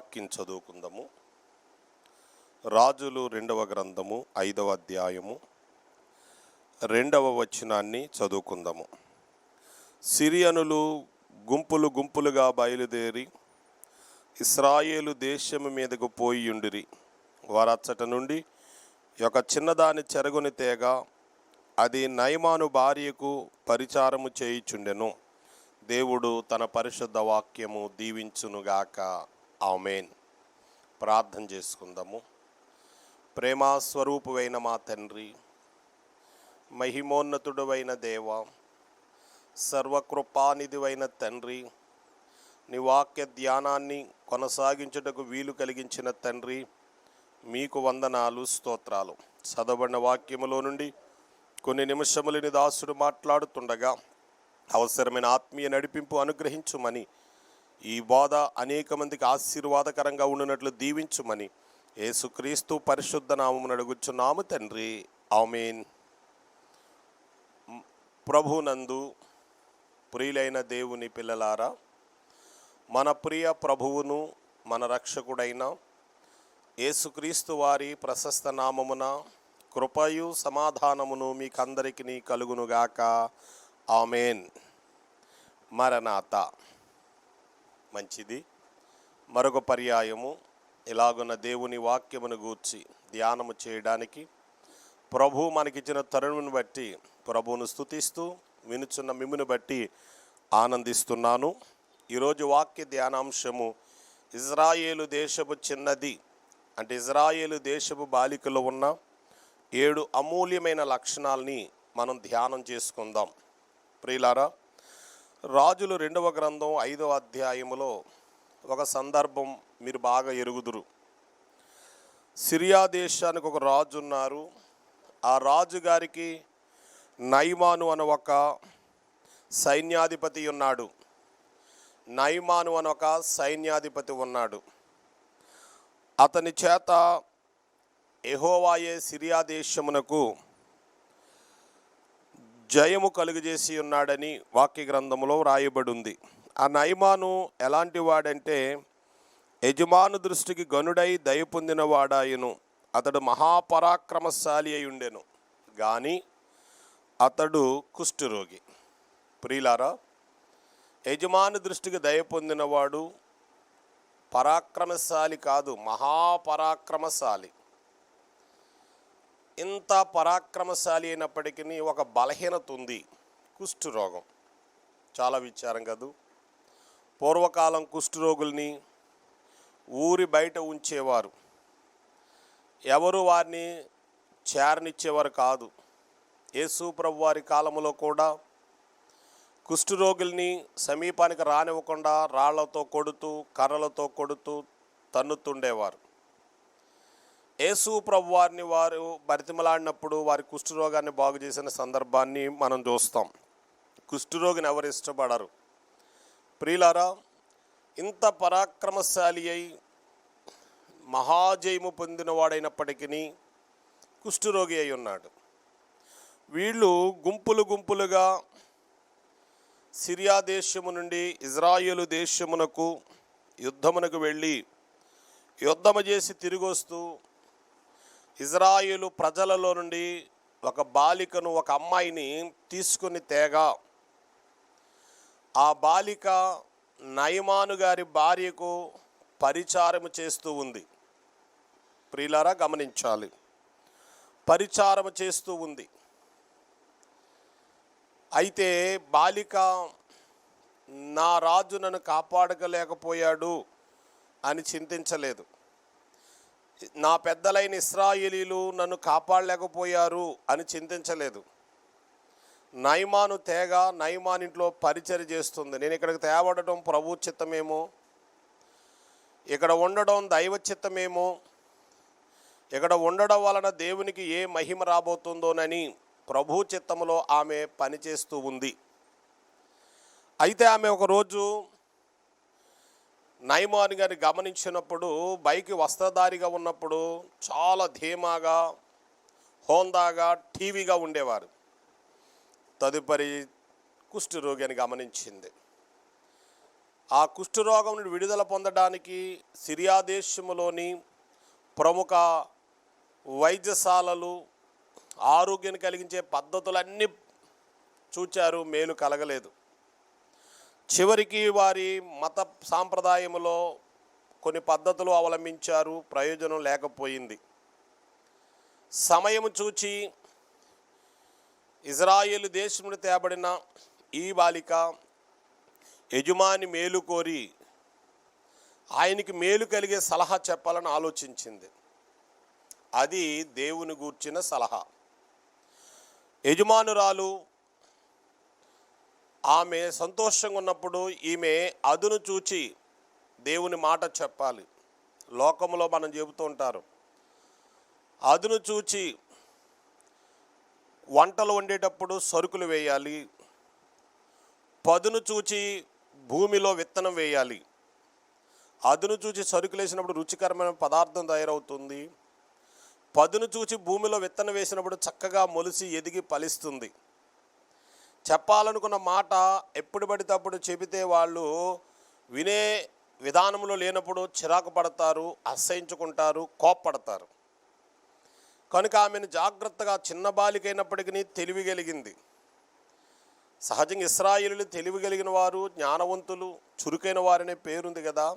వాక్యం చదువుకుందాము. రాజులు 2వ గ్రంథము 5వ అధ్యాయము 2వ వచనాన్ని చదువుకుందాము. సిరియనులు గుంపులు గుంపులుగా బయలుదేరి ఇశ్రాయేలు దేశము మీదకు పోయియుండిరి. వారచ్చట నుండి ఒక చిన్నదాని చెరగుని తేగ, అది నయమాను భార్యకు పరిచారము చేయుచుండెను. దేవుడు తన పరిశుద్ధ వాక్యము దీవించునుగాక. ఆమేన్. ప్రార్థన చేసుకుందాము. ప్రేమా స్వరూపువైన మా తండ్రి, మహిమోన్నతుడవైన దేవ, సర్వకృపానిధివైన తండ్రి, నీ వాక్య ధ్యానాన్ని కొనసాగించుటకు వీలు కలిగించిన తండ్రి, మీకు వందనాలు, స్తోత్రాలు. చదవబడిన వాక్యములో నుండి కొన్ని నిమిషములని దాసుడు మాట్లాడుతుండగా అవసరమైన ఆత్మీయ నడిపింపు అనుగ్రహించుమని, ఈ బోధ అనేక మందికి ఆశీర్వాదకరంగా ఉండునట్లు దీవించుమని యేసుక్రీస్తు పరిశుద్ధ నామమున అడుగుచున్నాము తండ్రి. ఆమేన్. ప్రభునందు ప్రియులైన దేవుని పిల్లలారా, మన ప్రియ ప్రభువును మన రక్షకుడైన యేసుక్రీస్తు వారి ప్రశస్త నామమున కృపయు సమాధానమును మీకందరికీ కలుగునుగాక. ఆమేన్. మరణాత. మంచిది. మరొక పర్యాయము ఇలాగున్న దేవుని వాక్యమును గూర్చి ధ్యానము చేయడానికి ప్రభు మనకిచ్చిన తరుణమును బట్టి ప్రభువును స్తుతిస్తూ వినుచున్న మిమ్మును బట్టి ఆనందిస్తున్నాను. ఈరోజు వాక్య ధ్యానాంశము ఇజ్రాయేలు దేశపు చిన్నది, అంటే ఇజ్రాయేలు దేశపు బాలికలో ఉన్న 7 అమూల్యమైన లక్షణాలని మనం ధ్యానం చేసుకుందాం. ప్రియులారా, రాజులు 2వ గ్రంథం 5వ అధ్యాయములో ఒక సందర్భం మీరు బాగా ఎరుగుదురు. సిరియా దేశానికి ఒక రాజు ఉన్నారు. ఆ రాజు గారికి నయమాను అనే ఒక సైన్యాధిపతి ఉన్నాడు. నయమాను అనే ఒక సైన్యాధిపతి ఉన్నాడు. అతని చేత యెహోవాయే సిరియా దేశమునకు జయము కలుగజేసి ఉన్నాడని వాక్య గ్రంథంలో వ్రాయబడి ఉంది. ఆ నయమాను ఎలాంటి వాడంటే యజమాను దృష్టికి గనుడై దయ పొందిన వాడాయను. అతడు మహాపరాక్రమశాలి అయి ఉండెను, కానీ అతడు కుష్ఠరోగి. ప్రియులారా, యజమాను దృష్టికి దయ పొందినవాడు పరాక్రమశాలి కాదు, మహాపరాక్రమశాలి. ఇంత పరాక్రమశాలి అయినప్పటికీ ఒక బలహీనత ఉంది, కుష్ఠరోగం. చాలా విచారం కదూ. పూర్వకాలం కుష్ఠరోగుల్ని ఊరి బయట ఉంచేవారు, ఎవరు వారిని చేరనిచ్చేవారు కాదు. యేసు ప్రభు వారి కాలంలో కూడా కుష్ఠరోగుల్ని సమీపానికి రానివ్వకుండా రాళ్లతో కొడుతూ, కర్రలతో కొడుతూ తన్నుతుండేవారు. యేసు ప్రభు వారిని వారు బతిమలాడినప్పుడు వారి కుష్ఠరోగాన్ని బాగు చేసిన సందర్భాన్ని మనం చూస్తాం. కుష్ఠరోగిని ఎవరు ఇష్టపడరు. ప్రియులారా, ఇంత పరాక్రమశాలి అయి మహాజయము పొందినవాడైనప్పటికీ కుష్ఠరోగి అయి ఉన్నాడు. వీళ్ళు గుంపులు గుంపులుగా సిరియా దేశము నుండి ఇజ్రాయేలు దేశమునకు యుద్ధమునకు వెళ్ళి యుద్ధము చేసి తిరిగి వస్తూ ఇజ్రాయేలు ప్రజలలో నుండి ఒక బాలికను, ఒక అమ్మాయిని తీసుకుని తేగా, ఆ బాలిక నయమాను గారి భార్యకు పరిచారము చేస్తూ ఉంది. ప్రియులారా, గమనించాలి, పరిచారము చేస్తూ ఉంది. అయితే బాలిక, నా రాజు నన్ను కాపాడగలేకపోయాడు అని చింతించలేదు. నా పెద్దలైన ఇశ్రాయేలీలు నన్ను కాపాడలేకపోయారు అని చింతించలేదు. నయమాను తేగ నయమాను ఇంట్లో పరిచర్య చేస్తుంది. నేను ఇక్కడికి తేవడటం ప్రభు చిత్తమేమో, ఇక్కడ ఉండడం దైవ చిత్తమేమో, ఇక్కడ ఉండడం వలన దేవునికి ఏ మహిమ రాబోతుందోనని ప్రభు చిత్తములో ఆమె పనిచేస్తూ ఉంది. అయితే ఆమె ఒకరోజు నయమాను గారిని గమనించినప్పుడు, బైక్ వస్త్రధారిగా ఉన్నప్పుడు చాలా ధీమాగా, హోందాగా, టీవీగా ఉండేవారు. తదుపరి కుష్ఠరోగి అని గమనించింది. ఆ కుష్ఠరోగం నుండి విడుదల పొందడానికి సిరియా దేశములోని ప్రముఖ వైద్యశాలలు, ఆరోగ్యాన్ని కలిగించే పద్ధతులన్నీ చూచారు, మేలు కలగలేదు. చివరికి వారి మత సాంప్రదాయములో కొన్ని పద్ధతులు అవలంబించారు, ప్రయోజనం లేకపోయింది. సమయం చూచి ఇజ్రాయేలు దేశం నుండి తేబడిన ఈ బాలిక యజమాని మేలు కోరి ఆయనకి మేలు కలిగే సలహా చెప్పాలని ఆలోచించింది. అది దేవుని గూర్చిన సలహా. యజమానురాలు ఆమె సంతోషంగా ఉన్నప్పుడు ఈమె అదును చూచి దేవుని మాట చెప్పాలి. లోకంలో మనం చెబుతూ ఉంటారు, అదును చూచి వంటలు వండేటప్పుడు సరుకులు వేయాలి, పదును చూచి భూమిలో విత్తనం వేయాలి. అదును చూచి సరుకులు వేసినప్పుడు రుచికరమైన పదార్థం తయారవుతుంది. పదును చూచి భూమిలో విత్తనం వేసినప్పుడు చక్కగా మొలిసి ఎదిగి ఫలిస్తుంది. చెప్పాలనుకున్న మాట ఎప్పుడు పడితే అప్పుడు చెబితే వాళ్ళు వినే విధానంలో లేనప్పుడు చిరాకు పడతారు, అసహించుకుంటారు, కోప్పడతారు. కనుక ఆమెను జాగ్రత్తగా, చిన్న బాలికైనప్పటికీ తెలివి కలిగింది. సహజంగా ఇశ్రాయేలీయులు తెలివి కలిగిన వారు, జ్ఞానవంతులు, చురుకైన వారనే పేరుంది కదా.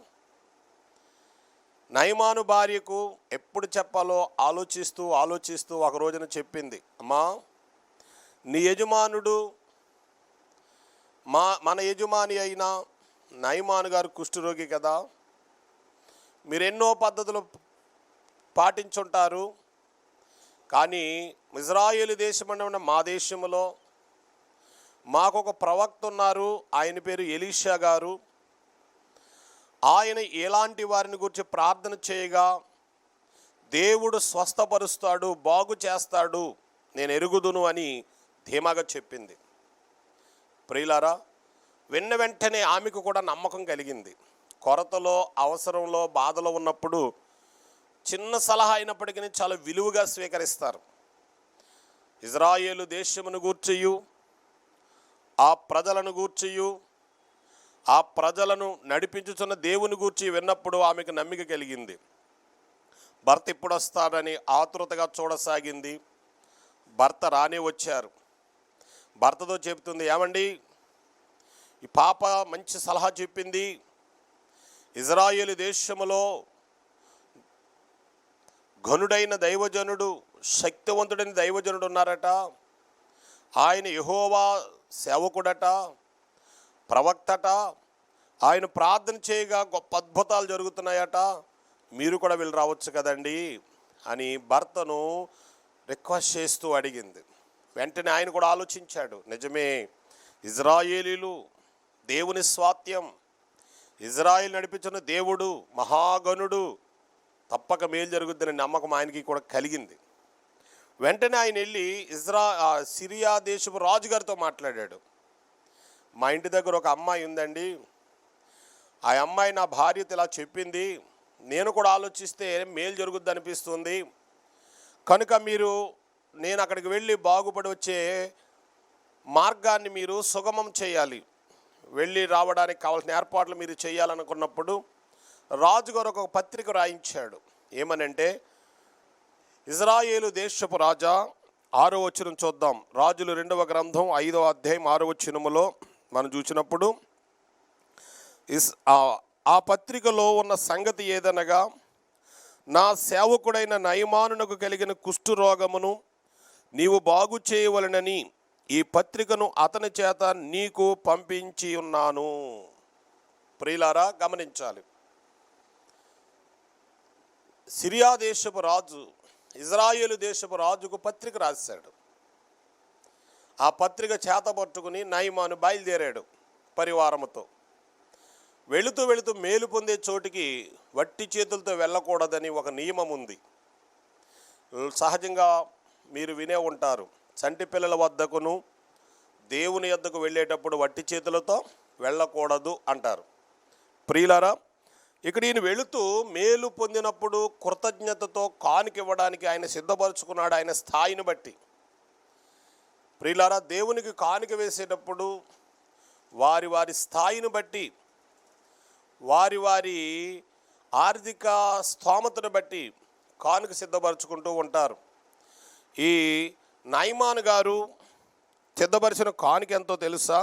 నయమాను భార్యకు ఎప్పుడు చెప్పాలో ఆలోచిస్తూ ఒక రోజున చెప్పింది, అమ్మా, నీ యజమానుడు మన యజమాని అయిన నయమాను గారు కుష్ఠరోగి కదా, మీరెన్నో పద్ధతులు పాటించుంటారు. కానీ ఇజ్రాయేలు దేశం ఉన్న మా దేశంలో మాకు ఒక ప్రవక్త ఉన్నారు, ఆయన పేరు ఎలీషా గారు. ఆయన ఎలాంటి వారిని గురించి ప్రార్థన చేయగా దేవుడు స్వస్థపరుస్తాడు, బాగు చేస్తాడు, నేను ఎరుగుదును అని ధీమాగా చెప్పింది. ప్రియులారా, వెంటనే ఆమెకు కూడా నమ్మకం కలిగింది. కొరతలో, అవసరంలో, బాధలో ఉన్నప్పుడు చిన్న సలహా అయినప్పటికీ చాలా విలువగా స్వీకరిస్తారు. ఇజ్రాయేలు దేశమును గూర్చియు, ఆ ప్రజలను గూర్చియు, ఆ ప్రజలను నడిపించుచున్న దేవుని గూర్చి విన్నప్పుడు ఆమెకు నమ్మిక కలిగింది. భర్త ఎప్పుడు వస్తాడని ఆతృతగా చూడసాగింది. భర్త రానే వచ్చారు. భర్తతో చెబుతుంది, ఏమండి, ఈ పాప మంచి సలహా చెప్పింది. ఇజ్రాయేలు దేశములో ఘనుడైన దైవజనుడు, శక్తివంతుడైన దైవజనుడు ఉన్నారట. ఆయన యెహోవా సేవకుడట, ప్రవక్తట. ఆయన ప్రార్థన చేయగా గొప్ప అద్భుతాలు జరుగుతున్నాయట. మీరు కూడా వెళ్ళి రావచ్చు కదండి అని భర్తను రిక్వెస్ట్ చేస్తూ అడిగింది. వెంటనే ఆయన కూడా ఆలోచించాడు, నిజమే, ఇజ్రాయేలీలు దేవుని స్వాత్యం, ఇజ్రాయేల్ నడిపించిన దేవుడు మహాగణుడు, తప్పక మేలు జరుగుతుందని నమ్మకం ఆయనకి కూడా కలిగింది. వెంటనే ఆయన వెళ్ళి సిరియా దేశపు రాజుగారితో మాట్లాడాడు. మా ఇంటి దగ్గర ఒక అమ్మాయి ఉందండి, ఆ అమ్మాయి నా భార్యతో ఇలా చెప్పింది, నేను కూడా ఆలోచిస్తే మేలు జరుగుద్ది అనిపిస్తుంది, కనుక నేను అక్కడికి వెళ్ళి బాగుపడి వచ్చే మార్గాన్ని మీరు సుగమం చేయాలి, వెళ్ళి రావడానికి కావాల్సిన ఏర్పాట్లు మీరు చేయాలనుకున్నప్పుడు రాజుగారు ఒక పత్రిక రాయించాడు. ఏమనంటే, ఇజ్రాయేలు దేశపు రాజా, 6వ వచనం చూద్దాం. రాజులు 2వ గ్రంథం 5వ అధ్యాయం 6వ వచనములో మనం చూసినప్పుడు ఆ పత్రికలో ఉన్న సంగతి ఏదనగా, నా సేవకుడైన నయమానునకు కలిగిన కుష్ఠరోగమును నీవు బాగు చేయవలనని ఈ పత్రికను అతని చేత నీకు పంపించి ఉన్నాను. ప్రియులారా, గమనించాలి, సిరియా దేశపు రాజు ఇజ్రాయేలు దేశపు రాజుకు పత్రిక రాశాడు. ఆ పత్రిక చేత పట్టుకుని నయమాను బయలుదేరాడు పరివారముతో. వెళుతూ మేలు పొందే చోటికి వట్టి చేతులతో వెళ్ళకూడదని ఒక నియమం ఉంది. సహజంగా మీరు వినే ఉంటారు, చంటి పిల్లల వద్దకును దేవుని వద్దకు వెళ్ళేటప్పుడు వట్టి చేతులతో వెళ్ళకూడదు అంటారు. ప్రియులారా, ఇక్కడ ఈయన వెళుతూ మేలు పొందినప్పుడు కృతజ్ఞతతో కానుకివ్వడానికి ఆయన సిద్ధపరుచుకున్నాడు, ఆయన స్థాయిని బట్టి. ప్రియులారా, దేవునికి కానుక వేసేటప్పుడు వారి స్థాయిని బట్టి వారి వారి ఆర్థిక స్తోమతను బట్టి కానుక సిద్ధపరచుకుంటూ ఉంటారు. ఈ నయమాను గారు సిద్ధపరిచిన కానుక ఎంతో తెలుసా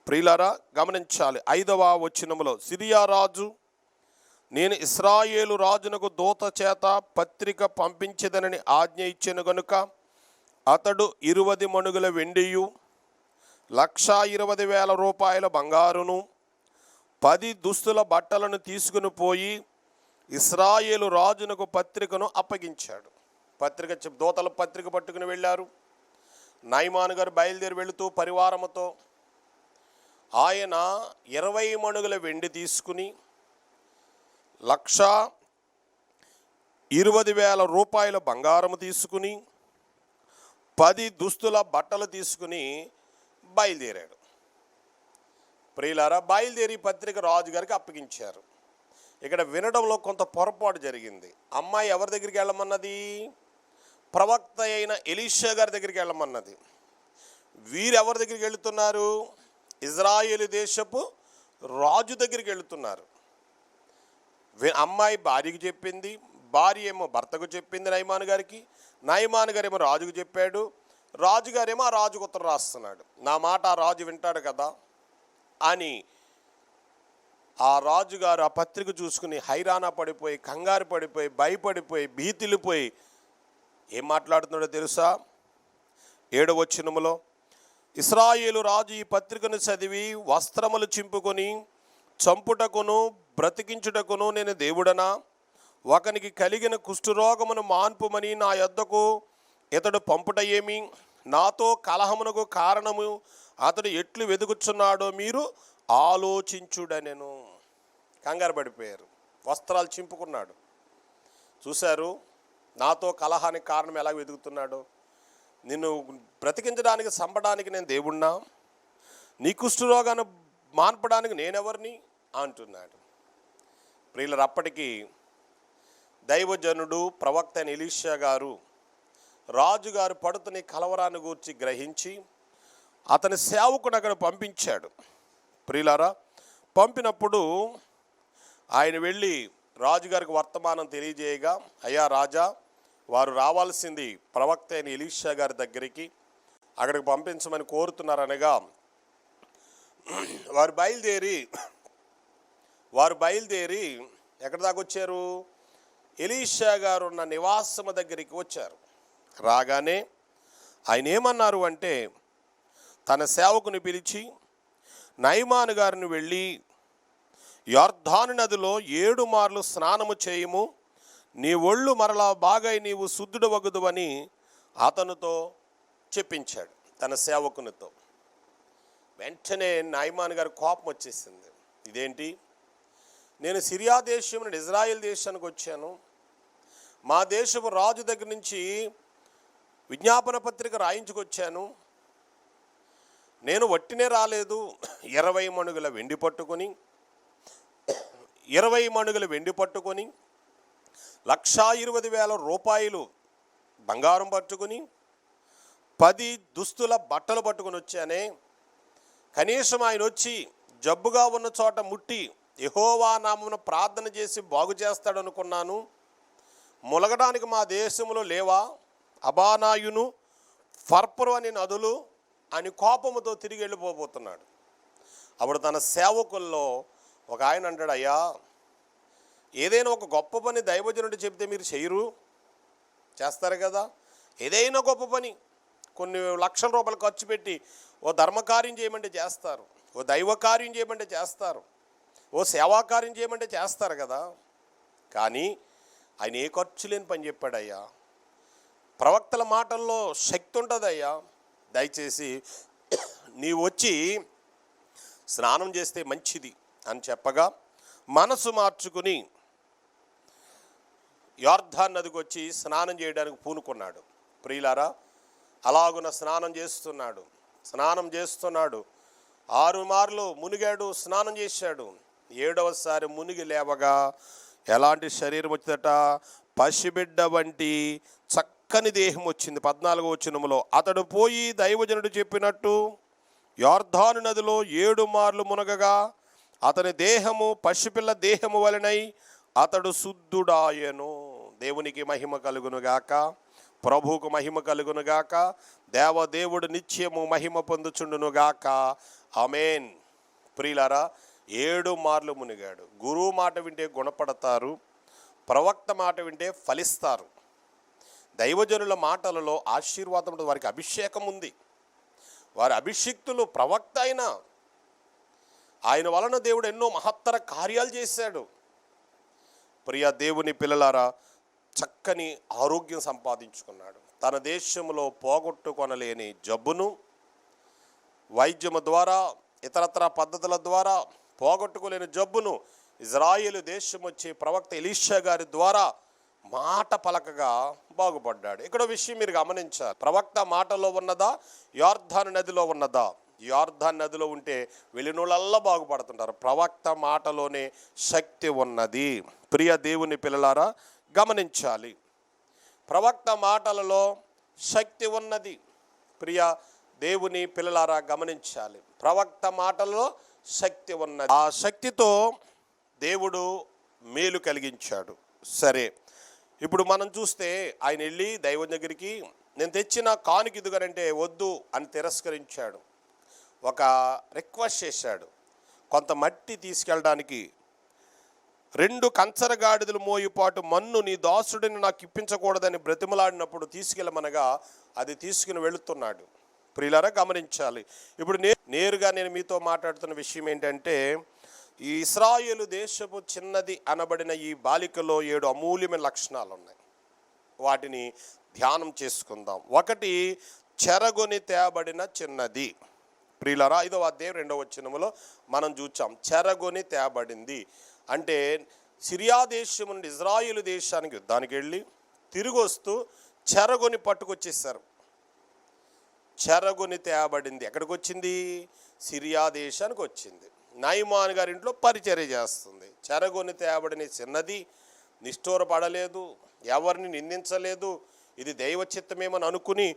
ప్రియులారా? గమనించాలి. 5వ వచనములో, సిరియా రాజు నేను ఇశ్రాయేలు రాజునకు దూత చేత పత్రిక పంపించదనని ఆజ్ఞ ఇచ్చెను గనుక అతడు 20 మణుగుల వెండియు 1,20,000 రూపాయల బంగారును 10 దుస్తుల బట్టలను తీసుకుని పోయి ఇశ్రాయేలు రాజునకు పత్రికను అప్పగించాడు. దూతల పత్రిక పట్టుకుని వెళ్ళారు. నయమాను గారు బయలుదేరి వెళుతూ పరివారముతో ఆయన 20 మణుగుల వెండి తీసుకుని 1,20,000 రూపాయల బంగారము తీసుకుని 10 దుస్తుల బట్టలు తీసుకుని బయలుదేరాడు. ప్రియులారా, బయలుదేరి పత్రిక రాజుగారికి అప్పగించారు. ఇక్కడ వినడంలో కొంత పొరపాటు జరిగింది. అమ్మాయి ఎవరి దగ్గరికి వెళ్ళమన్నది? ప్రవక్త అయిన ఎలీషా గారి దగ్గరికి వెళ్ళమన్నది. వీరు ఎవరి దగ్గరికి వెళుతున్నారు? ఇజ్రాయేలు దేశపు రాజు దగ్గరికి వెళుతున్నారు. అమ్మాయి భార్యకి చెప్పింది, భార్య ఏమో భర్తకు చెప్పింది నయమాను గారికి, నయమాను గారు ఏమో రాజుకు చెప్పాడు, రాజుగారేమో ఆ రాజుకు ఉత్తరం రాస్తున్నాడు. నా మాట ఆ రాజు వింటాడు కదా అని ఆ రాజుగారు ఆ పత్రిక చూసుకుని హైరాణ పడిపోయి, కంగారు పడిపోయి, భయపడిపోయి, భీతిలిపోయి ఏం మాట్లాడుతున్నాడో తెలుసా? 7వ వచనములో, ఇశ్రాయేలు రాజు ఈ పత్రికను చదివి వస్త్రములు చింపుకొని చంపుటకును బ్రతికించుటకును నేను దేవుడనా? ఒకనికి కలిగిన కుష్ఠరోగమును మాన్పుమని నా యొద్దకు ఇతడు పంపుట ఏమి? నాతో కలహమునకు కారణము అతడు ఎట్లు వెతుకుచున్నాడో మీరు ఆలోచించుడనెను. కంగారు పడిపోయారు, వస్త్రాలు చింపుకున్నాడు. చూశారు నాతో కలహానికి కారణం ఎలా వెతుకుతున్నాడో. నిన్ను బ్రతికించడానికి చంపడానికి నేను దేవుణ్ణా? నీ కుష్ఠరోగాన్ని మాన్పడానికి నేనెవరిని అంటున్నాడు. ప్రియులరు, అప్పటికి దైవజనుడు ప్రవక్త అయిన ఎలీషా గారు రాజుగారు పడుతున్న కలవరాన్ని గూర్చి గ్రహించి అతని సేవకుడు అక్కడ పంపించాడు. ప్రియులారా, పంపినప్పుడు ఆయన వెళ్ళి రాజుగారికి వర్తమానం తెలియజేయగా, అయ్యా రాజా, వారు రావాల్సింది ప్రవక్త అయిన ఎలీషా గారి దగ్గరికి, అక్కడికి పంపించమని కోరుతున్నారనగా వారు బయలుదేరి ఎక్కడి దాకా వచ్చారు? ఎలీషా గారు ఉన్న నివాసము దగ్గరికి వచ్చారు. రాగానే ఆయన ఏమన్నారు అంటే, తన సేవకుని పిలిచి నయమాను గారిని వెళ్ళి యొర్దాను నదిలో 7 మార్లు స్నానము చేయము, నీ ఒళ్ళు మరలా బాగై నీవు శుద్ధుడు వగుదువని అతనితో చెప్పించాడు, తన సేవకునితో. వెంటనే నయమాను గారి కోపం వచ్చేసింది. ఇదేంటి, నేను సిరియా దేశం నుండి ఇజ్రాయెల్ దేశానికి వచ్చాను, మా దేశపు రాజు దగ్గర నుంచి విజ్ఞాపన పత్రిక రాయించుకొచ్చాను, నేను వట్టినే రాలేదు. 20 మణుగుల వెండి పట్టుకొని 1,20,000 రూపాయలు బంగారం పట్టుకుని 10 దుస్తుల బట్టలు పట్టుకొని వచ్చానే. కనీసం ఆయన వచ్చి జబ్బుగా ఉన్న చోట ముట్టి యెహోవా నామమున ప్రార్థన చేసి బాగు చేస్తాడు అనుకున్నాను. ములగడానికి మా దేశంలో లేవా అబానాయును ఫర్పరు అనే నదులు అని కోపముతో తిరిగి వెళ్ళిపోతున్నాడు. అప్పుడు తన సేవకుల్లో ఒక ఆయన అంటాడు, అయ్యా, ఏదైనా ఒక గొప్ప పని దైవజనుడు చెబితే మీరు చేయరు? చేస్తారు కదా. ఏదైనా గొప్ప పని కొన్ని లక్షల రూపాయలు ఖర్చు పెట్టి ఓ ధర్మకార్యం చేయమంటే చేస్తారు, ఓ దైవ కార్యం చేయమంటే చేస్తారు, ఓ సేవాకార్యం చేయమంటే చేస్తారు కదా. కానీ ఆయన ఏ ఖర్చు లేని పని చెప్పాడయ్యా. ప్రవక్తల మాటల్లో శక్తి ఉంటుందయ్యా, దయచేసి నీవు వచ్చి స్నానం చేస్తే మంచిది అని చెప్పగా మనసు మార్చుకుని యొర్దాను నదికి వచ్చి స్నానం చేయడానికి పూనుకున్నాడు. ప్రియులారా, అలాగున స్నానం చేస్తున్నాడు 6 మార్లు మునిగాడు, స్నానం చేశాడు. 7వసారి మునిగి లేవగా ఎలాంటి శరీరం వచ్చిందట? పసిబిడ్డ వంటి చక్కని దేహం వచ్చింది. 14వ వచనములో, అతడు పోయి దైవజనుడు చెప్పినట్టు యొర్దాను నదిలో 7 మార్లు మునగగా అతని దేహము పసిపిల్ల దేహము వలనై అతడు శుద్ధుడాయను. దేవునికి మహిమ కలుగునుగాక, ప్రభువుకు మహిమ కలుగునుగాక, దేవదేవుడు నిత్యము మహిమ పొందుచుండునుగాక. ఆమేన్. ప్రియులారా, 7 మార్లు మునిగాడు. గురువు మాట వింటే గుణపడతారు, ప్రవక్త మాట వింటే ఫలిస్తారు. దైవజనుల మాటలలో ఆశీర్వాదం, వారికి అభిషేకం ఉంది. వారి అభిషిక్తులు. ప్రవక్త అయినా ఆయన వలన దేవుడు ఎన్నో మహత్తర కార్యాలు చేశాడు. ప్రియ దేవుని పిల్లలారా, చక్కని ఆరోగ్యం సంపాదించుకున్నాడు. తన దేశంలో పోగొట్టుకొనలేని జబ్బును వైద్యము ద్వారా, ఇతరత్ర పద్ధతుల ద్వారా పోగొట్టుకోలేని జబ్బును ఇజ్రాయేలు దేశం వచ్చే ప్రవక్త ఎలీషా గారి ద్వారా మాట పలకగా బాగుపడ్డాడు. ఇక్కడ విషయం మీరు గమనించాలి. ప్రవక్త మాటలో ఉన్నదా, యోర్దాను నదిలో ఉన్నదా? యోర్దాను నదిలో ఉంటే వెళ్ళినోళ్ళల్లా బాగుపడుతుంటారు. ప్రవక్త మాటలోనే శక్తి ఉన్నది. ప్రియ దేవుని పిల్లలారా, గమనించాలి. ప్రవక్త మాటలలో శక్తి ఉన్నది. ప్రియ దేవుని పిల్లలారా, గమనించాలి. ప్రవక్త మాటలలో శక్తి ఉన్నది. ఆ శక్తితో దేవుడు మేలు కలిగించాడు. సరే, ఇప్పుడు మనం చూస్తే ఆయన వెళ్ళి దైవం దగ్గరికి, నేను తెచ్చిన కానుక ఇదిగనంటే వద్దు అని తిరస్కరించాడు. ఒక రిక్వెస్ట్ చేశాడు. కొంత మట్టి తీసుకెళ్ళడానికి 2 కంచరగాడిదలు మోయుపాటు మన్ను నీ దాసుడిని నాకు ఇప్పించకూడదని బ్రతిమలాడినప్పుడు తీసుకెళ్ళమనగా అది తీసుకుని వెళుతున్నాడు. ప్రియులారా, గమనించాలి. ఇప్పుడు నేరుగా నేను మీతో మాట్లాడుతున్న విషయం ఏంటంటే, ఈ ఇశ్రాయేలు దేశపు చిన్నది అనబడిన ఈ బాలికలో 7 అమూల్యమైన లక్షణాలు ఉన్నాయి. వాటిని ధ్యానం చేసుకుందాం. 1, చెరగొని తేబడిన చిన్నది. ప్రియులారా, 5వ అధ్యాయం 2వ వచనములో మనం చూచాం. చెరగొని తేబడింది అంటే సిరియా దేశం నుండి ఇజ్రాయేలు దేశానికి యుద్ధానికి వెళ్ళి తిరిగి వస్తూ చెరగొని పట్టుకొచ్చేసారు. చెరగొని తేబడింది. ఎక్కడికి వచ్చింది? సిరియా దేశానికి వచ్చింది. నయమాను గారి ఇంట్లో పరిచర్య చేస్తుంది. చెరగొని తేబడిన చిన్నది నిష్ఠూరపడలేదు, ఎవరిని నిందించలేదు. ఇది దైవ చిత్తమేమని అనుకుని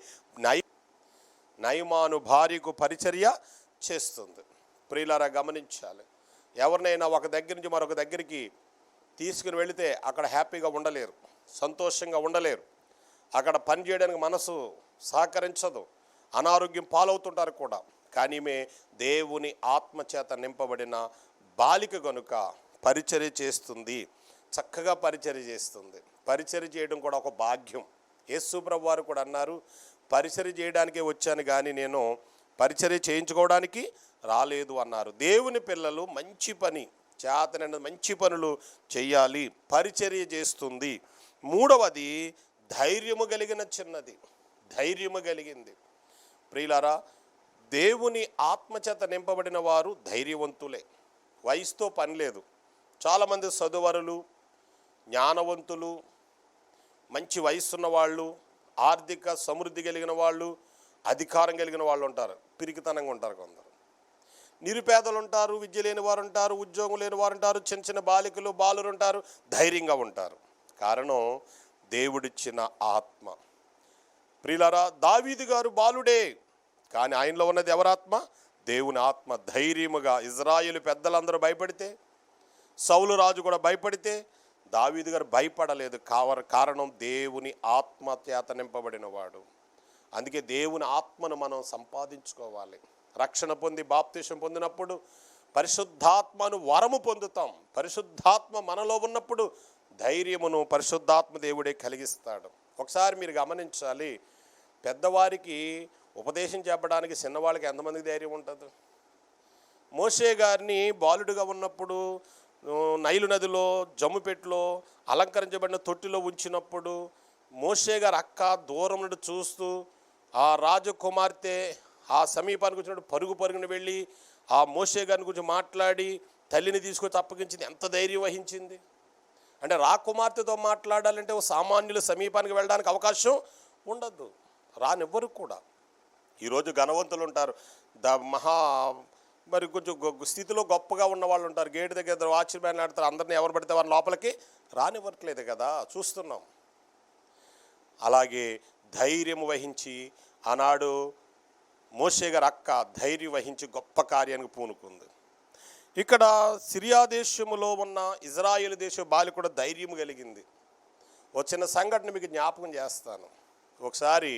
నయమాను భార్యకు పరిచర్య చేస్తుంది. ప్రియులారా, గమనించాలి. ఎవరినైనా ఒక దగ్గర నుంచి మరొక దగ్గరికి తీసుకుని వెళితే అక్కడ హ్యాపీగా ఉండలేరు, సంతోషంగా ఉండలేరు. అక్కడ పని చేయడానికి మనసు సహకరించదు, అనారోగ్యం పాలవుతుంటారు కూడా. కానీ ఈమె దేవుని ఆత్మచేత నింపబడిన బాలిక గనుక పరిచర్య చేస్తుంది, చక్కగా పరిచర్య చేస్తుంది. పరిచర్య చేయడం కూడా ఒక భాగ్యం. యేసు ప్రభువు వారు కూడా అన్నారు, పరిచర్య చేయడానికే వచ్చాను కానీ నేను పరిచర్య చేయించుకోవడానికి రాలేదు అన్నారు. దేవుని పిల్లలు మంచి పని చేతనైన మంచి పనులు చెయ్యాలి. పరిచర్య చేస్తుంది. 3వది, ధైర్యము కలిగిన చిన్నది. ధైర్యము కలిగింది. ప్రియులారా, దేవుని ఆత్మచేత నింపబడిన వారు ధైర్యవంతులే. వయసుతో పని లేదు. చాలామంది చదువరులు, జ్ఞానవంతులు, మంచి వయసున్న వాళ్ళు, ఆర్థిక సమృద్ధి కలిగిన వాళ్ళు, అధికారం కలిగిన వాళ్ళు ఉంటారు. పిరికితనంగా ఉంటారు. కొందరు నిరుపేదలు ఉంటారు, విద్య లేని వారు ఉంటారు, ఉద్యోగం లేని వారు ఉంటారు, చిన్న చిన్న బాలికలు బాలురు ఉంటారు. ధైర్యంగా ఉంటారు. కారణం దేవుడిచ్చిన ఆత్మ. ప్రియులారా, దావీదు గారు బాలుడే, కానీ ఆయనలో ఉన్నది ఎవరాత్మ? దేవుని ఆత్మ. ధైర్యముగా ఇజ్రాయేలు పెద్దలందరూ భయపడితే, సౌలు రాజు కూడా భయపడితే దావీదు గారు భయపడలేదు. కారణం దేవుని ఆత్మ చేత నింపబడిన వాడు. అందుకే దేవుని ఆత్మను మనం సంపాదించుకోవాలి. రక్షణ పొంది బాప్తిసం పొందినప్పుడు పరిశుద్ధాత్మను వరము పొందుతాం. పరిశుద్ధాత్మ మనలో ఉన్నప్పుడు ధైర్యమును పరిశుద్ధాత్మ దేవుడే కలిగిస్తాడు. ఒకసారి మీరు గమనించాలి, పెద్దవారికి ఉపదేశం చెప్పడానికి చిన్నవాళ్ళకి ఎంతమందికి ధైర్యం ఉంటుంది? మోషే గారిని బాలుడుగా ఉన్నప్పుడు నైలు నదిలో జమ్ముపెట్టులో అలంకరించబడిన తొట్టిలో ఉంచినప్పుడు మోషే గారు అక్క దూరం నుండి చూస్తూ ఆ రాజకుమార్తె ఆ సమీపానికి వచ్చినప్పుడు పరుగున వెళ్ళి ఆ మోషే గారిని గురించి మాట్లాడి తల్లిని తీసుకొచ్చి అప్పగించింది. ఎంత ధైర్యం వహించింది అంటే, రాకుమార్తెతో మాట్లాడాలంటే ఓ సామాన్యుల సమీపానికి వెళ్ళడానికి అవకాశం ఉండద్దు, రానివ్వరు కూడా. ఈరోజు ఘనవంతులు ఉంటారు, మరి కొంచెం స్థితిలో గొప్పగా ఉన్న వాళ్ళు ఉంటారు. గేటు దగ్గర వాచ్మెన్ ఆడతారు, అందరినీ ఎవరు పడితే వారి లోపలికి రానివ్వట్లేదు కదా, చూస్తున్నాం. అలాగే ధైర్యం వహించి ఆనాడు మోషే గారు అక్క ధైర్యం వహించి గొప్ప కార్యానికి పూనుకుంది. ఇక్కడ సిరియా దేశములో ఉన్న ఇజ్రాయేల్ దేశ బాలిక ధైర్యం కలిగింది. ఒక చిన్న సంఘటన మీకు జ్ఞాపకం చేస్తాను. ఒకసారి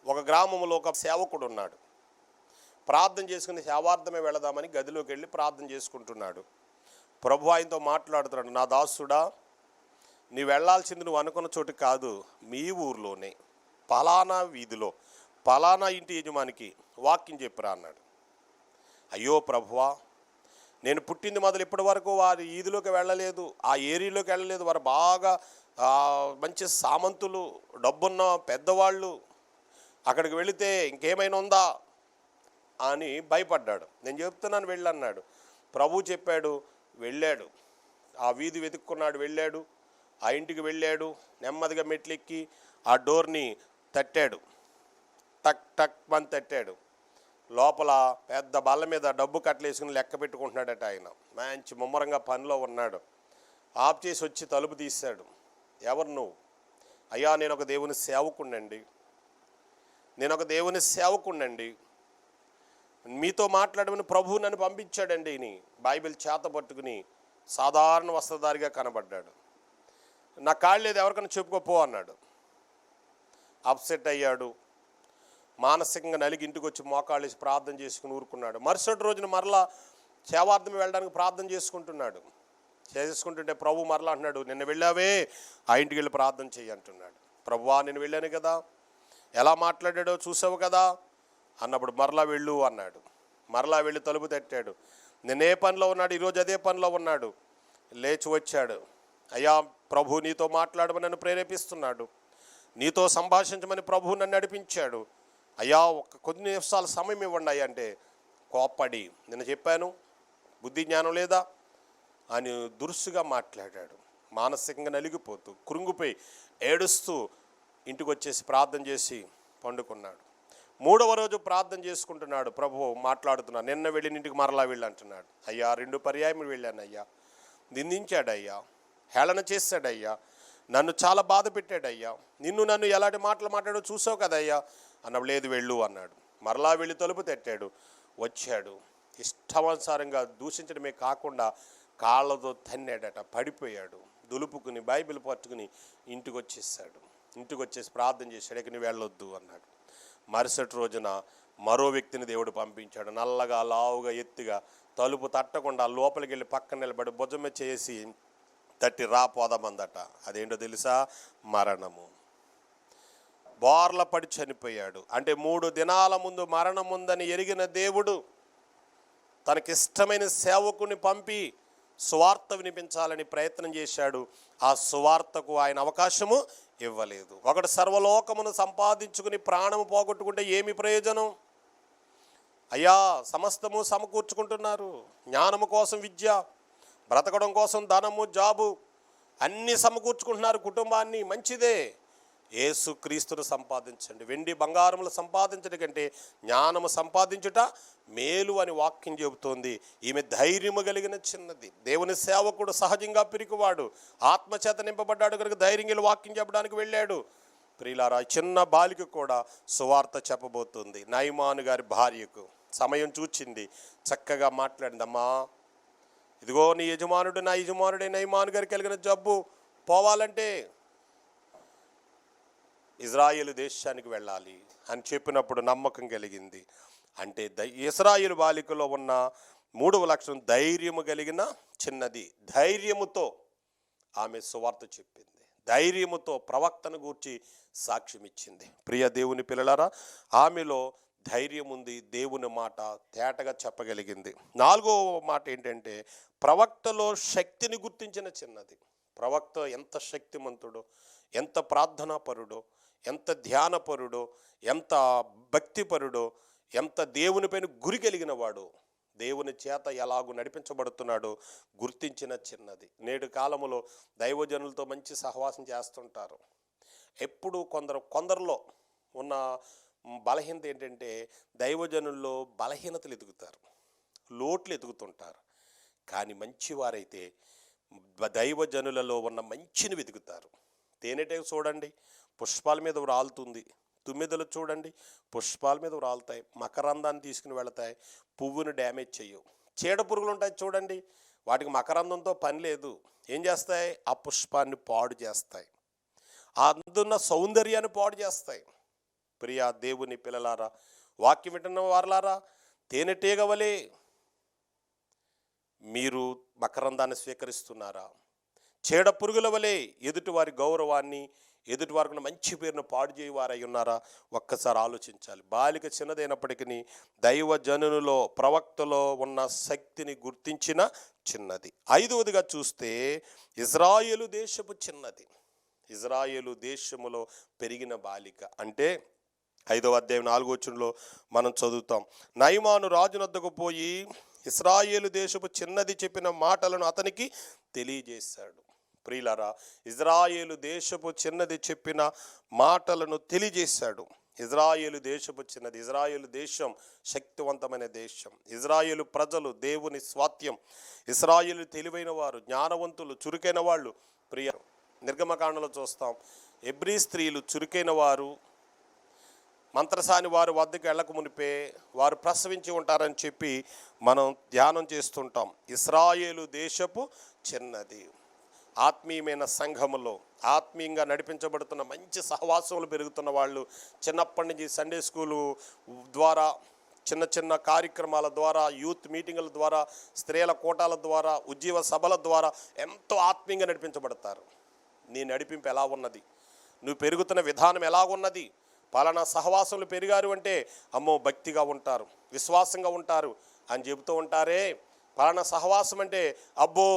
ఒక గ్రామంలో ఒక సేవకుడు ఉన్నాడు. ప్రార్థన చేసుకుని సేవార్థమే వెళదామని గదిలోకి వెళ్ళి ప్రార్థన చేసుకుంటున్నాడు. ప్రభు ఆయనతో మాట్లాడుతున్నాడు, నా దాసుడా, నీ వెళ్ళాల్సింది నువ్వు అనుకున్న చోటు కాదు, మీ ఊర్లోనే పలానా వీధిలో పలానా ఇంటి యజమానికి వాక్యం చెప్పిరా అన్నాడు. అయ్యో ప్రభువా, నేను పుట్టింది మొదలు ఇప్పటి వరకు వారి ఈదిలోకి వెళ్ళలేదు, ఆ ఏరియాలోకి వెళ్ళలేదు. వారు బాగా మంచి సామంతులు, డబ్బున్న పెద్దవాళ్ళు, అక్కడికి వెళితే ఇంకేమైనా ఉందా అని భయపడ్డాడు. నేను చెప్తున్నాను వెళ్ళన్నాడు. ప్రభు చెప్పాడు, వెళ్ళాడు. ఆ వీధి వెతుక్కున్నాడు, వెళ్ళాడు. ఆ ఇంటికి వెళ్ళాడు. నెమ్మదిగా మెట్లెక్కి ఆ డోర్ని తట్టాడు. టక్ టక్ అని తట్టాడు. లోపల పెద్ద బల్ల మీద డబ్బు కట్టలేసుకుని లెక్క పెట్టుకుంటున్నాడట ఆయన. మంచి ముమ్మరంగా పనిలో ఉన్నాడు. ఆఫ్ చేసి వచ్చి తలుపు తీశాడు. ఎవరు నువ్వు? అయ్యా, నేను ఒక దేవుని సేవకుణ్ణండి, మీతో మాట్లాడమని ప్రభువు నన్ను పంపించాడండి అని బైబిల్ చేత పట్టుకుని సాధారణ వస్త్రధారిగా కనబడ్డాడు. నా కాళ్ళు లేదు, ఎవరికైనా చెప్పుకోపో అన్నాడు. అప్సెట్ అయ్యాడు. మానసికంగా నలిగి ఇంటికి వచ్చి మోకాళ్ళు వేసి ప్రార్థన చేసుకుని ఊరుకున్నాడు. మరుసటి రోజున మరలా సేవార్థం వెళ్ళడానికి ప్రార్థన చేసుకుంటుంటే ప్రభు మరలా అంటున్నాడు, నిన్న వెళ్ళావే, ఆ ఇంటికి వెళ్ళి ప్రార్థన చెయ్యి అంటున్నాడు. ప్రభువా, నేను వెళ్ళాను కదా, ఎలా మాట్లాడాడో చూసావు కదా అన్నప్పుడు మరలా వెళ్ళు అన్నాడు. మరలా వెళ్ళి తలుపు తట్టాడు. నిన్నే పనిలో ఉన్నాడు, ఈరోజు అదే పనిలో ఉన్నాడు. లేచి వచ్చాడు. అయ్యా, ప్రభు నీతో మాట్లాడమని నన్ను ప్రేరేపిస్తున్నాడు, నీతో సంభాషించమని ప్రభువు నన్ను నడిపించాడు. అయ్యా, కొన్ని నిమిషాల సమయం ఇవ్వండి అయ్యా అంటే కోప్పడి, నిన్న చెప్పాను, బుద్ధి జ్ఞానం లేదా అని దురుసుగా మాట్లాడాడు. మానసికంగా నలిగిపోతూ కృంగిపోయి ఏడుస్తూ ఇంటికి వచ్చేసి ప్రార్థన చేసి పండుకున్నాడు. 3వ రోజు ప్రార్థన చేసుకుంటున్నాడు. ప్రభువు మాట్లాడుతున్నాడు, నిన్న వెళ్ళిన ఇంటికి మరలా వెళ్ళి అంటున్నాడు. అయ్యా, 2 పర్యాయం వెళ్ళానయ్యా, నిందించాడయ్యా, హేళన చేశాడయ్యా, నన్ను చాలా బాధ పెట్టాడయ్యా, నన్ను ఎలాంటి మాటలు మాట్లాడో చూసావు కదయ్యా అన్నప్పుడు లేదు వెళ్ళు అన్నాడు. మరలా వెళ్ళి తలుపు తట్టాడు. వచ్చాడు. ఇష్టానుసారంగా దూషించడమే కాకుండా కాళ్ళతో తన్నాడట. పడిపోయాడు. దులుపుకుని బైబిల్ పట్టుకుని ఇంటికి వచ్చేసి ప్రార్థన చేశాడు. ఇక నువ్వు వెళ్ళొద్దు అన్నాడు. మరుసటి రోజున మరో వ్యక్తిని దేవుడు పంపించాడు. నల్లగా లావుగా ఎత్తుగా తలుపు తట్టకుండా లోపలికి వెళ్ళి పక్కన నిలబడి భుజమే చేసి తట్టి రాపోదామందట. అదేంటో తెలుసా? మరణము. బోర్ల పడి చనిపోయాడు. అంటే 3 దినాల ముందు మరణం ఉందని ఎరిగిన దేవుడు తనకిష్టమైన సేవకుని పంపి సువార్త వినిపించాలని ప్రయత్నం చేశాడు. ఆ సువార్తకు ఆయన అవకాశము ఇవ్వలేదు. ఒకడు సర్వలోకమును సంపాదించుకుని ప్రాణము పోగొట్టుకుంటే ఏమి ప్రయోజనం? అయ్యా, సమస్తము సమకూర్చుకుంటున్నారు. జ్ఞానము కోసం విద్య, బ్రతకడం కోసం ధనము, జాబు అన్నీ సమకూర్చుకుంటున్నారు. కుటుంబాన్ని మంచిదే. యేసుక్రీస్తును సంపాదించండి. వెండి బంగారములు సంపాదించడం కంటే జ్ఞానము సంపాదించుట మేలు అని వాక్యం చెబుతోంది. ఈమె ధైర్యము కలిగిన చిన్నది. దేవుని సేవకుడు సహజంగా పిరికివాడు, ఆత్మచేత నింపబడ్డాడు కనుక ధైర్యంగా వాక్యం చెప్పడానికి వెళ్ళాడు. ప్రియులారా, చిన్న బాలిక కూడా సువార్త చెప్పబోతుంది. నయమాను గారి భార్యకు సమయం చూచింది, చక్కగా మాట్లాడింది. అమ్మా, ఇదిగో నీ యజమానుడు, నా యజమానుడే నయమాను గారికి కలిగిన జబ్బు పోవాలంటే ఇజ్రాయేలు దేశానికి వెళ్ళాలి అని చెప్పినప్పుడు నమ్మకం కలిగింది. అంటే ఇజ్రాయేలు బాలికలో ఉన్న 3వ లక్షణం ధైర్యము కలిగిన చిన్నది. ధైర్యముతో ఆమె సువార్త చెప్పింది. ధైర్యముతో ప్రవక్తను గూర్చి సాక్ష్యం ఇచ్చింది. ప్రియ దేవుని పిల్లలారా, ఆమెలో ధైర్యం ఉంది. దేవుని మాట తేటగా చెప్పగలిగింది. 4వ మాట ఏంటంటే ప్రవక్తలో శక్తిని గుర్తించిన చిన్నది. ప్రవక్త ఎంత శక్తిమంతుడో, ఎంత ప్రార్థనాపరుడో, ఎంత ధ్యానపరుడో, ఎంత భక్తిపరుడో, ఎంత దేవునిపైన గురి కలిగిన వాడు, దేవుని చేత ఎలాగూ నడిపించబడుతున్నాడో గుర్తించిన చిన్నది. నేడు కాలములో దైవజనులతో మంచి సహవాసం చేస్తుంటారు. ఎప్పుడు కొందరిలో ఉన్న బలహీనత ఏంటంటే దైవజనుల్లో బలహీనతలు ఎదుగుతారు, లోట్లు ఎదుగుతుంటారు. కానీ మంచివారైతే దైవజనులలో ఉన్న మంచిని వెతుకుతారు. తేనెటీగ చూడండి, పుష్పాల మీద రాలుతుంది. తుమ్మెదలు చూడండి, పుష్పాల మీద రాలుతాయి, మకరందాన్ని తీసుకుని వెళతాయి, పువ్వును డ్యామేజ్ చేయవు. చీడ పురుగులు ఉంటాయి చూడండి, వాటికి మకరందంతో పని లేదు. ఏం చేస్తాయి? ఆ పుష్పాన్ని పాడు చేస్తాయి, అందున్న సౌందర్యాన్ని పాడు చేస్తాయి. ప్రియా దేవుని పిల్లలారా, వాక్యం వింటున్న వారలారా, తేనెటీగ వలె మీరు మకరందాన్ని స్వీకరిస్తున్నారా? చీడ పురుగుల వలె ఎదుటివారి గౌరవాన్ని, ఎదుటివారికి మంచి పేరును పాడు చేయవారై ఉన్నారా? ఒక్కసారి ఆలోచించాలి. బాలిక చిన్నదైనప్పటికీ దైవజనునిలో, ప్రవక్తలో ఉన్న శక్తిని గుర్తించిన చిన్నది. 5వదిగా చూస్తే ఇజ్రాయేలు దేశపు చిన్నది. ఇజ్రాయేలు దేశములో పెరిగిన బాలిక అంటే 5వ అధ్యాయం 4వ వచనంలో మనం చదువుతాం. నయమాను రాజునొద్దకు పోయి ఇశ్రాయేలు దేశపు చిన్నది చెప్పిన మాటలను అతనికి తెలియజేశాడు. ప్రియులారా, ఇజ్రాయేలు దేశపు చిన్నది చెప్పిన మాటలను తెలియజేశాడు. ఇజ్రాయేలు దేశపు చిన్నది. ఇజ్రాయేలు దేశం శక్తివంతమైన దేశం. ఇజ్రాయేలు ప్రజలు దేవుని స్వాత్యం. ఇజ్రాయేలు తెలివైన వారు, జ్ఞానవంతులు, చురుకైన వాళ్ళు. ప్రియ నిర్గమకాండలో చూస్తాం, హెబ్రీ స్త్రీలు చురుకైన వారు, మంత్రసాని వారు వద్దకు వెళ్ళక మునిపే వారు ప్రసవించి ఉంటారని చెప్పి మనం ధ్యానం చేస్తుంటాం. ఇశ్రాయేలు దేశపు చిన్నది. ఆత్మీయమైన సంఘములో ఆత్మీయంగా నడిపించబడుతున్న మంచి సహవాసములు పెరుగుతున్న వాళ్ళు, చిన్నప్పటి నుంచి సండే స్కూలు ద్వారా, చిన్న చిన్న కార్యక్రమాల ద్వారా, యూత్ మీటింగుల ద్వారా, స్త్రీల కోటాల ద్వారా, ఉజ్జీవ సభల ద్వారా ఎంతో ఆత్మీయంగా నడిపించబడతారు. నీ నడిపింపు ఎలా ఉన్నది? నువ్వు పెరుగుతున్న విధానం ఎలా ఉన్నది? పలానా సహవాసములు పెరిగారు అంటే అమ్మో భక్తిగా ఉంటారు, విశ్వాసంగా ఉంటారు అని చెబుతూ ఉంటారే. పలానా సహవాసం అంటే అబ్బో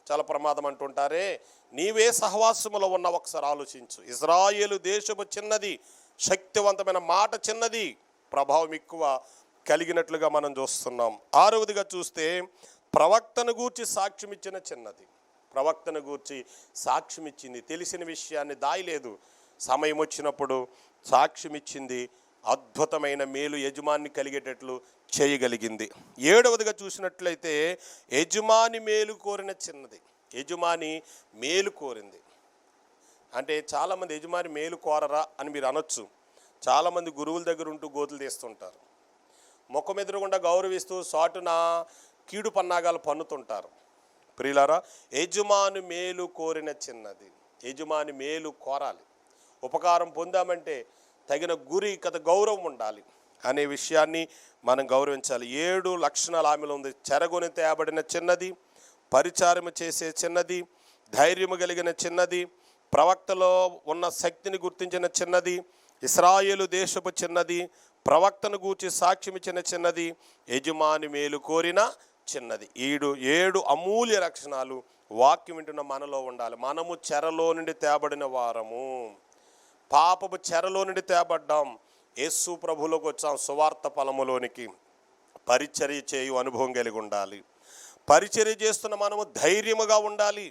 చాలా ప్రమాదం అంటుంటారే. నీవే సహవాసములో ఉన్న ఒకసారి ఆలోచించు. ఇజ్రాయేలు దేశము చిన్నది, శక్తివంతమైన మాట చిన్నది, ప్రభావం ఎక్కువ కలిగినట్లుగా మనం చూస్తున్నాం. 6వదిగా చూస్తే ప్రవక్తను గూర్చి సాక్ష్యం ఇచ్చిన చిన్నది. ప్రవక్తను గూర్చి సాక్ష్యం ఇచ్చింది, తెలిసిన విషయాన్ని దాయలేదు, సమయం వచ్చినప్పుడు సాక్ష్యం ఇచ్చింది, అద్భుతమైన మేలు యజమాని కలిగేటట్లు చేయగలిగింది. 7వదిగా చూసినట్లయితే యజమాని మేలు కోరిన చిన్నది. యజమాని మేలు కోరింది అంటే చాలామంది యజమాని మేలు కోరరా అని మీరు అనొచ్చు. చాలామంది గురువుల దగ్గర ఉంటూ గోతులు తీస్తుంటారు, ముఖం ఎదురుగుండా గౌరవిస్తూ సాటున కీడు పన్నాగాలు పన్నుతుంటారు. ప్రియులారా, యజమాని మేలు కోరిన చిన్నది. యజమాని మేలు కోరాలి. ఉపకారం పొందామంటే తగిన గురి కథ గౌరవం ఉండాలి అనే విషయాన్ని మనం గౌరవించాలి. 7 లక్షణాలు ఆమెలో ఉంది. చెరగొని తేబడిన చిన్నది, పరిచారము చేసే చిన్నది, ధైర్యము కలిగిన చిన్నది, ప్రవక్తలో ఉన్న శక్తిని గుర్తించిన చిన్నది, ఇశ్రాయేలు దేశపు చిన్నది, ప్రవక్తను గూర్చి సాక్ష్యం ఇచ్చిన చిన్నది, యజమాని మేలు కోరిన చిన్నది. 7 అమూల్య లక్షణాలు వాక్యం వింటున్న మనలో ఉండాలి. మనము చెరలో నుండి తేబడిన వారము, పాపపు చెరలో నుండి తేబడ్డాం, యేసు ప్రభులోకి వచ్చాం, సువార్త ఫలములోనికి. పరిచర్య చేయు అనుభవం కలిగి ఉండాలి. పరిచర్య చేస్తున్న మనము ధైర్యముగా ఉండాలి.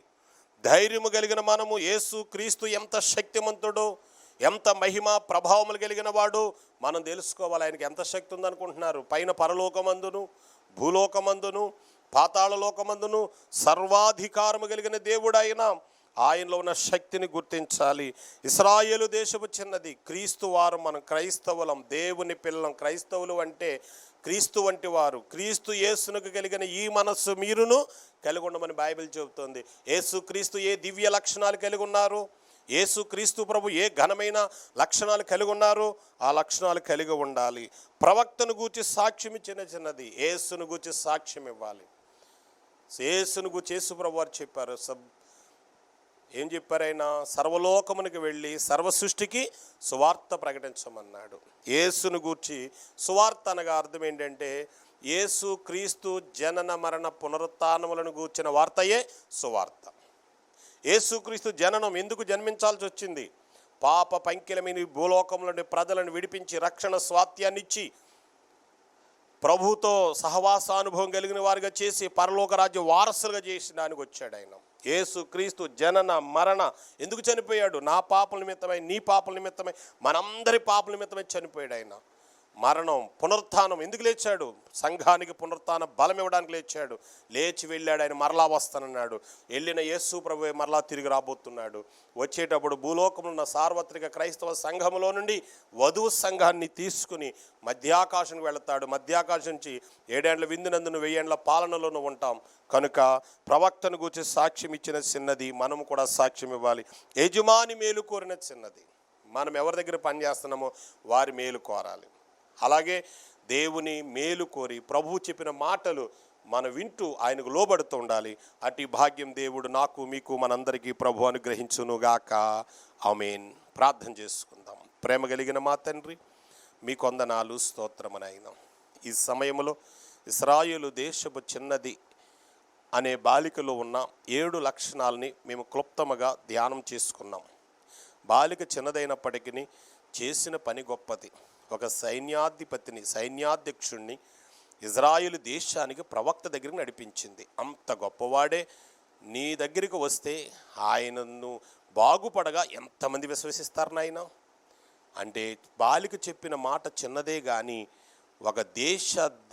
ధైర్యము కలిగిన మనము యేసు క్రీస్తు ఎంత శక్తిమంతుడో, ఎంత మహిమ ప్రభావములు కలిగిన వాడు మనం తెలుసుకోవాలి. ఆయనకి ఎంత శక్తి ఉందనుకుంటున్నారు? పైన పరలోకమందును, భూలోకమందును, పాతాళ లోకమందును సర్వాధికారము కలిగిన దేవుడు ఆయన. ఆయనలో ఉన్న శక్తిని గుర్తించాలి. ఇశ్రాయేలు దేశపు చిన్నది. క్రీస్తు వారు మనం క్రైస్తవులం, దేవుని పిల్లం. క్రైస్తవులు అంటే క్రీస్తు వంటి వారు. క్రీస్తు యేసునకు కలిగిన ఈ మనస్సు మీరును కలిగి ఉండమని బైబిల్ చెబుతోంది. యేసు క్రీస్తు ఏ దివ్య లక్షణాలు కలిగి ఉన్నారు, యేసు క్రీస్తు ప్రభు ఏ ఘనమైన లక్షణాలు కలిగి ఉన్నారు, ఆ లక్షణాలు కలిగి ఉండాలి. ప్రవక్తను గూర్చి సాక్ష్యం ఇచ్చిన చిన్నది. యేసును గూర్చి సాక్ష్యం ఇవ్వాలి. యేసును గూర్చి యేసు ప్రభు వారు చెప్పారు, ఏం చెప్పారైనా? సర్వలోకమునికి వెళ్ళి సర్వ సృష్టికి సువార్త ప్రకటించమన్నాడు. యేసును గూర్చి సువార్త అనగా అర్థం ఏంటంటే యేసు క్రీస్తు జనన మరణ పునరుత్థానములను గూర్చిన వార్తయే సువార్త. యేసుక్రీస్తు జననం ఎందుకు జన్మించాల్సి వచ్చింది? పాప పంకిలమైన భూలోకంలోని ప్రజలను విడిపించి రక్షణ స్వాత్యాన్నిచ్చి ప్రభుతో సహవాసానుభవం కలిగిన వారిగా చేసి పరలోక రాజ్య వారసులుగా చేసడానికి వచ్చాడు ఆయన. యేసుక్రీస్తు జనన మరణ ఎందుకు చనిపోయాడు? నా పాపల నిమిత్తమై, నీ పాపల నిమిత్తమై, మనందరి పాపల నిమిత్తమై చనిపోయాడు ఆయన. మరణం, పునరుత్థానం. ఎందుకు లేచాడు? సంఘానికి పునరుత్థాన బలం ఇవ్వడానికి లేచాడు. లేచి వెళ్ళాడు. ఆయన మరలా వస్తానన్నాడు. వెళ్ళిన యేసు ప్రభువే మరలా తిరిగి రాబోతున్నాడు. వచ్చేటప్పుడు భూలోకంలో ఉన్న సార్వత్రిక క్రైస్తవ సంఘములో నుండి వధువు సంఘాన్ని తీసుకుని మధ్యాకాశానికి వెళతాడు. మధ్యాకాశం నుంచి 7 ఏండ్ల విందునందును 1000 ఏండ్ల పాలనలోనూ ఉంటాం. కనుక ప్రవక్తను గూర్చి సాక్ష్యం ఇచ్చిన చిన్నది, మనం కూడా సాక్ష్యం ఇవ్వాలి. యజమాని మేలు కోరిన చిన్నది. మనం ఎవరి దగ్గర పనిచేస్తున్నామో వారి మేలు కోరాలి. అలాగే దేవుని మేలు కోరి ప్రభువు చెప్పిన మాటలు మనం వింటూ ఆయనకు లోబడుతూ ఉండాలి. అట్టి భాగ్యం దేవుడు నాకు, మీకు, మనందరికీ ప్రభు అనుగ్రహించునుగాక. ఆమేన్. ప్రార్థన చేసుకుందాం. ప్రేమ కలిగిన మా తండ్రి, మీ కొందనాలు, స్తోత్రమనైనా ఈ సమయంలో ఇశ్రాయేలు దేశపు చిన్నది అనే బాలికలో ఉన్న 7 లక్షణాలని మేము క్లుప్తముగా ధ్యానం చేసుకున్నాం. బాలిక చిన్నదైనప్పటికీ చేసిన పని గొప్పది. ఒక సైన్యాధ్యక్షుణ్ణి ఇజ్రాయేలు దేశానికి ప్రవక్త దగ్గరికి నడిపించింది. అంత గొప్పవాడే నీ దగ్గరికి వస్తే ఆయనను బాగుపడగా ఎంతమంది విశ్వసిస్తారు నాయన? అంటే బాలిక చెప్పిన మాట చిన్నదే కానీ ఒక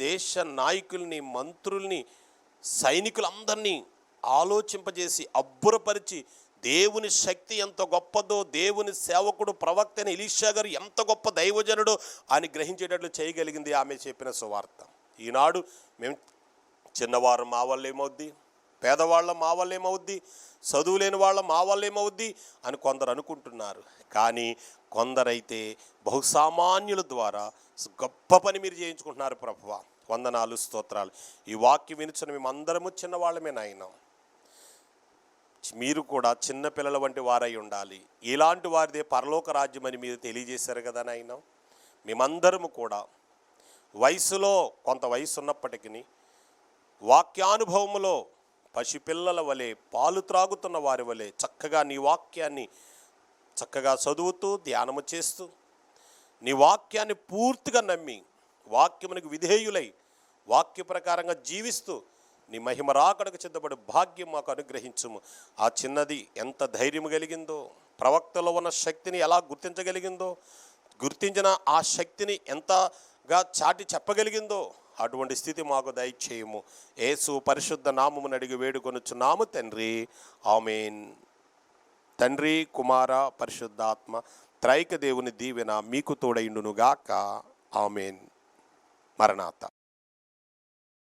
దేశ నాయకుల్ని, మంత్రుల్ని, సైనికులందరినీ ఆలోచింపజేసి అబ్బురపరిచి దేవుని శక్తి ఎంత గొప్పదో, దేవుని సేవకుడు ప్రవక్త అయిన ఎలీషా గారు ఎంత గొప్ప దైవజనుడో అని గ్రహించేటట్లు చేయగలిగింది ఆమె చెప్పిన సువార్త. ఈనాడు మేము చిన్నవారు మా వల్ల ఏమవుద్ది, పేదవాళ్ళ మా వల్ల ఏమవుద్ది, చదువు లేని వాళ్ళ మా వల్ల ఏమవుద్ది అని కొందరు అనుకుంటున్నారు. కానీ కొందరైతే బహుసామాన్యుల ద్వారా గొప్ప పని మీరు చేయించుకుంటున్నారు. ప్రభువా వందనాలు, స్తోత్రాలు. ఈ వాక్యం వినుచున్న మేమందరము చిన్నవాళ్ళమే నాయన. మీరు కూడా చిన్నపిల్లల వంటి వారై ఉండాలి. ఇలాంటి వారిదే పరలోక రాజ్యం అని మీరు తెలియజేశారు కదా నాయన. మేమందరము కూడా వయసులో కొంత వయసు ఉన్నప్పటికీ వాక్యానుభవములో పసిపిల్లల వలె, పాలు త్రాగుతున్న వారి వలె చక్కగా నీ వాక్యాన్ని చక్కగా చదువుతూ ధ్యానము చేస్తూ నీ వాక్యాన్ని పూర్తిగా నమ్మి వాక్యమునకు విధేయులై వాక్య ప్రకారంగా జీవిస్తూ నీ మహిమ రాకడకు సిద్ధపడి భాగ్యం మాకు అనుగ్రహించుము. ఆ చిన్నది ఎంత ధైర్యం కలిగిందో, ప్రవక్తలో ఉన్న శక్తిని ఎలా గుర్తించగలిగిందో, గుర్తించిన ఆ శక్తిని ఎంతగా చాటి చెప్పగలిగిందో అటువంటి స్థితి మాకు దయచేయము. యేసు పరిశుద్ధ నామమును అడిగి వేడుకొనుచున్నాము తండ్రి. ఆమేన్. తండ్రి, కుమార, పరిశుద్ధాత్మ త్రైక దేవుని దీవెన మీకు తోడైండునుగాక. ఆమేన్. మరణాత.